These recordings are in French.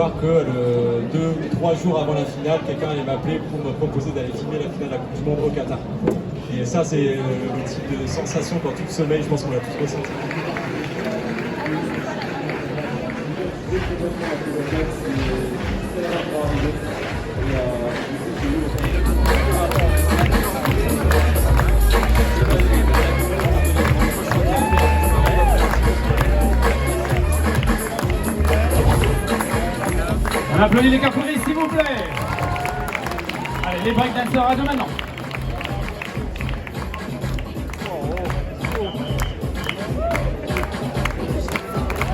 Que 2 ou 3 jours avant la finale, quelqu'un allait m'appeler pour me proposer d'aller filmer la finale de la Coupe du Monde au Qatar. Et ça, c'est le type de sensation quand tu te sommeilles, je pense qu'on l'a tous ressenti. On applaudit les cartouristes, s'il vous plaît. Allez, les breakdancers à deux maintenant.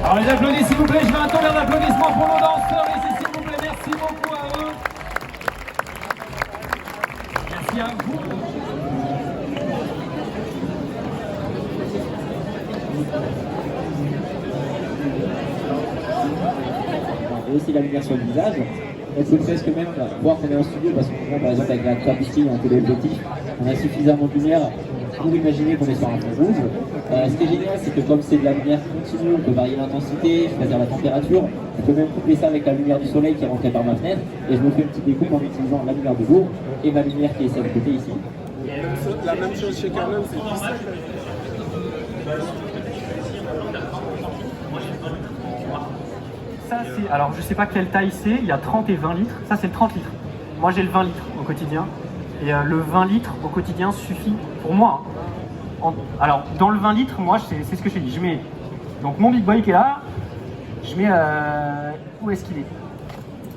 Alors les applaudissements, s'il vous plaît, je veux un tonnerre d'applaudissements pour nos danseurs ici, s'il vous plaît. Merci beaucoup à eux. Merci à vous. Et aussi la lumière sur le visage. On peut presque même voir qu'on est en studio parce qu'on voit par exemple avec la Travisting en téléobjectif, on a suffisamment de lumière pour imaginer qu'on est sur un fond rouge. Ce qui est génial, c'est que comme c'est de la lumière continue, on peut varier l'intensité, choisir la température. On peut même coupler ça avec la lumière du soleil qui est rentrée par ma fenêtre et je me fais une petite découpe en utilisant la lumière de jour et ma lumière qui est celle de côté ici. La même chose chez Canon, c'est plus simple. Ça, c'est, alors je sais pas quelle taille c'est, il y a 30 et 20 litres. Ça, c'est le 30 litres. Moi, j'ai le 20 litres au quotidien. Et le 20 litres au quotidien suffit pour moi. Alors, dans le 20 litres, moi, c'est ce que je t'ai dit. Je mets donc mon Big Boy qui est là. Je mets... où est-ce qu'il est?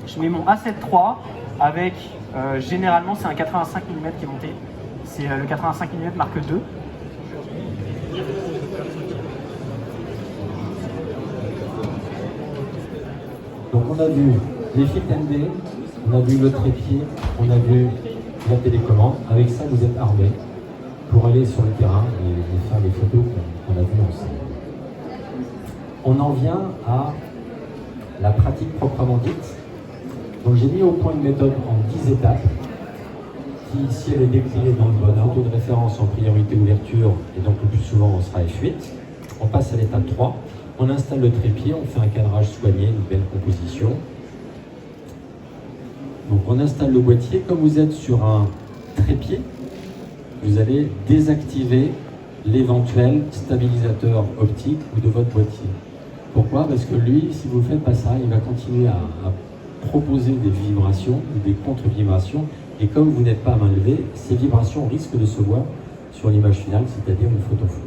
Je mets mon A7 III avec... généralement, c'est un 85 mm qui est monté. C'est le 85 mm marque 2. Donc on a vu les fils ND, on a vu le trépied, on a vu la télécommande. Avec ça, vous êtes armés pour aller sur le terrain et faire les photos qu'on a vues ensemble. On en vient à la pratique proprement dite. Donc j'ai mis au point une méthode en 10 étapes qui, si elle est déclinée dans le bon ordre, taux de référence en priorité ouverture, et donc le plus souvent on sera F8. On passe à l'étape 3. On installe le trépied, on fait un cadrage soigné, une belle composition. Donc on installe le boîtier. Comme vous êtes sur un trépied, vous allez désactiver l'éventuel stabilisateur optique ou de votre boîtier. Pourquoi? Parce que lui, si vous ne faites pas ça, il va continuer à proposer des vibrations ou des contre-vibrations. Et comme vous n'êtes pas à main levée, ces vibrations risquent de se voir sur l'image finale, c'est-à-dire une photo floue.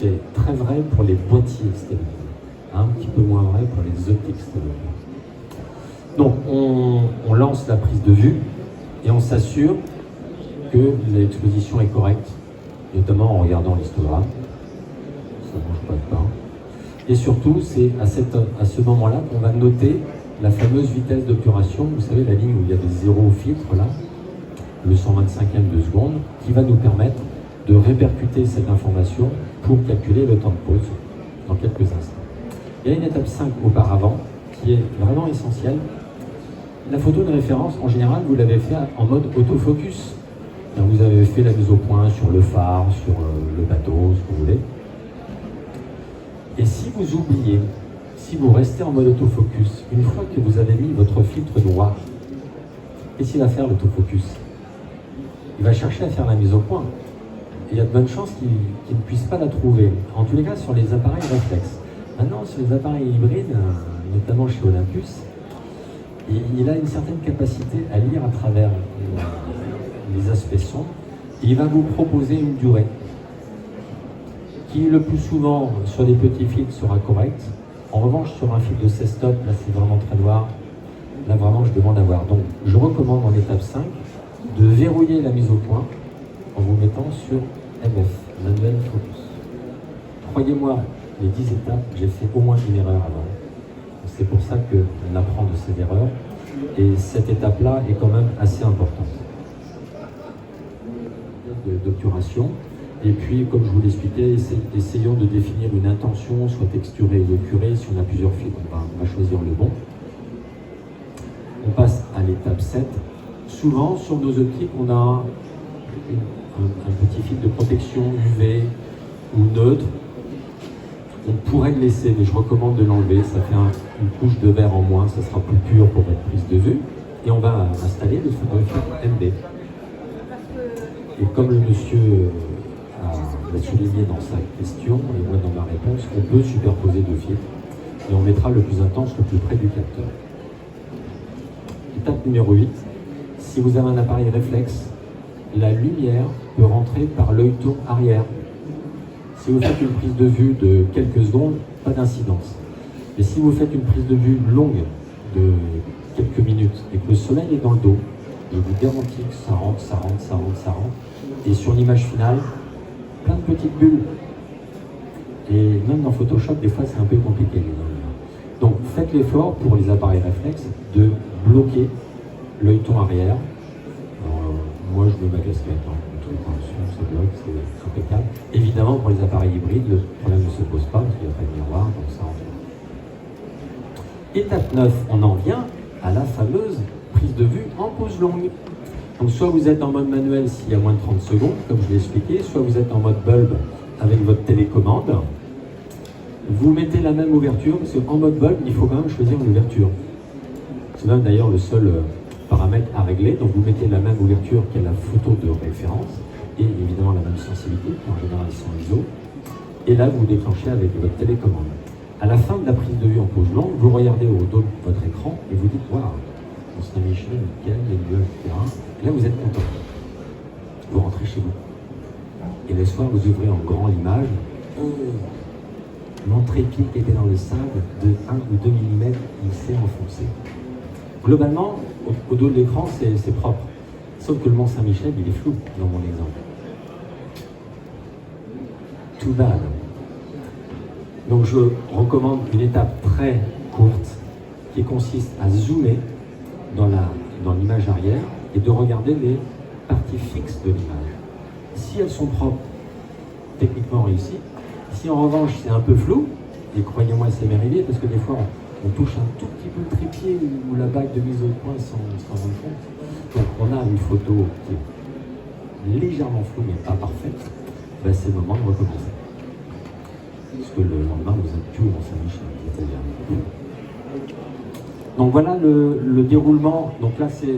C'est très vrai pour les boîtiers stabilisés, un petit peu moins vrai pour les optiques stabilisées. Donc on lance la prise de vue et on s'assure que l'exposition est correcte, notamment en regardant l'histogramme. Ça ne mange pas de pain. Et surtout, c'est à ce moment-là qu'on va noter la fameuse vitesse d'obturation. Vous savez, la ligne où il y a des zéros filtres là, le 125e de seconde, qui va nous permettre de répercuter cette information pour calculer le temps de pause dans quelques instants. Il y a une étape 5 auparavant qui est vraiment essentielle. La photo de référence, en général, vous l'avez fait en mode autofocus. Vous avez fait la mise au point sur le phare, sur le bateau, ce que vous voulez. Et si vous oubliez, si vous restez en mode autofocus, une fois que vous avez mis votre filtre noir, qu'est-ce qu'il va faire l'autofocus? Il va chercher à faire la mise au point. Et il y a de bonnes chances qu'il ne puisse pas la trouver. En tous les cas, sur les appareils réflexes. Maintenant, sur les appareils hybrides, notamment chez Olympus, il a une certaine capacité à lire à travers les aspects sombres. Et il va vous proposer une durée qui, le plus souvent, sur des petits filtres, sera correcte. En revanche, sur un filtre de 16 stop, là, c'est vraiment très noir. Là, vraiment, je demande à voir. Donc, je recommande en étape 5 de verrouiller la mise au point en vous mettant sur MF, Manuel Focus. Croyez-moi, les 10 étapes, j'ai fait au moins une erreur avant. C'est pour ça qu'on apprend de ces erreurs. Et cette étape-là est quand même assez importante. D'obturation. Et puis, comme je vous l'expliquais, essayons de définir une intention, soit texturée ou curée. Si on a plusieurs filtres, on va choisir le bon. On passe à l'étape 7. Souvent, sur nos optiques, on a un petit filtre de protection UV ou neutre. On pourrait le laisser, mais je recommande de l'enlever. Ça fait une couche de verre en moins, ça sera plus pur pour votre prise de vue. Et on va installer le fameux filtre MB. Et comme le monsieur l'a souligné dans sa question, et moi dans ma réponse, on peut superposer deux filtres. Et on mettra le plus intense le plus près du capteur. Étape numéro 8. Si vous avez un appareil réflexe, la lumière peut rentrer par l'œil tour arrière. Si vous faites une prise de vue de quelques secondes, pas d'incidence. Mais si vous faites une prise de vue longue de quelques minutes et que le soleil est dans le dos, je vous garantis que ça rentre, ça rentre, ça rentre, ça rentre. Et sur l'image finale, plein de petites bulles. Et même dans Photoshop, des fois, c'est un peu compliqué les lumières. Donc, faites l'effort pour les appareils réflexes de bloquer l'œilleton arrière. Alors, moi, je mets ma casquette, hein, ça bloque, c'est impeccable. Évidemment, pour les appareils hybrides, le problème ne se pose pas parce qu'il n'y a pas de miroir, donc ça rentre. Étape 9, on en vient à la fameuse prise de vue en pause longue. Donc, soit vous êtes en mode manuel s'il y a moins de 30 secondes, comme je l'ai expliqué, soit vous êtes en mode bulb avec votre télécommande. Vous mettez la même ouverture, parce qu'en mode bulb, il faut quand même choisir une ouverture. C'est même d'ailleurs le seul paramètre à régler. Donc vous mettez la même ouverture qu'à la photo de référence, et évidemment la même sensibilité, qui en général ils sont ISO. Et là, vous déclenchez avec votre télécommande. À la fin de la prise de vue en pause longue, vous regardez au dos de votre écran et vous dites « Waouh, on s'est Michelin, nickel, les lieux, etc. » Et là, vous êtes content. Vous rentrez chez vous. Et le soir, vous ouvrez en grand l'image. Mon trépied qui était dans le sable de 1 ou 2 mm, il s'est enfoncé. Globalement, au dos de l'écran, c'est propre. Sauf que le Mont Saint-Michel, il est flou dans mon exemple. Too bad. Donc je recommande une étape très courte qui consiste à zoomer dans l'image arrière et de regarder les parties fixes de l'image. Si elles sont propres, techniquement réussies. Si en revanche c'est un peu flou, et croyez-moi c'est mérité parce que des fois on touche un tout petit peu le trépied ou la bague de mise au point sans rendre compte. Donc on a une photo qui est légèrement floue mais pas parfaite, ben, c'est le moment de recommencer. Parce que le lendemain vous êtes plus au Mont-Saint-Michel, c'est-à-dire. Donc voilà le déroulement. Donc là c'est.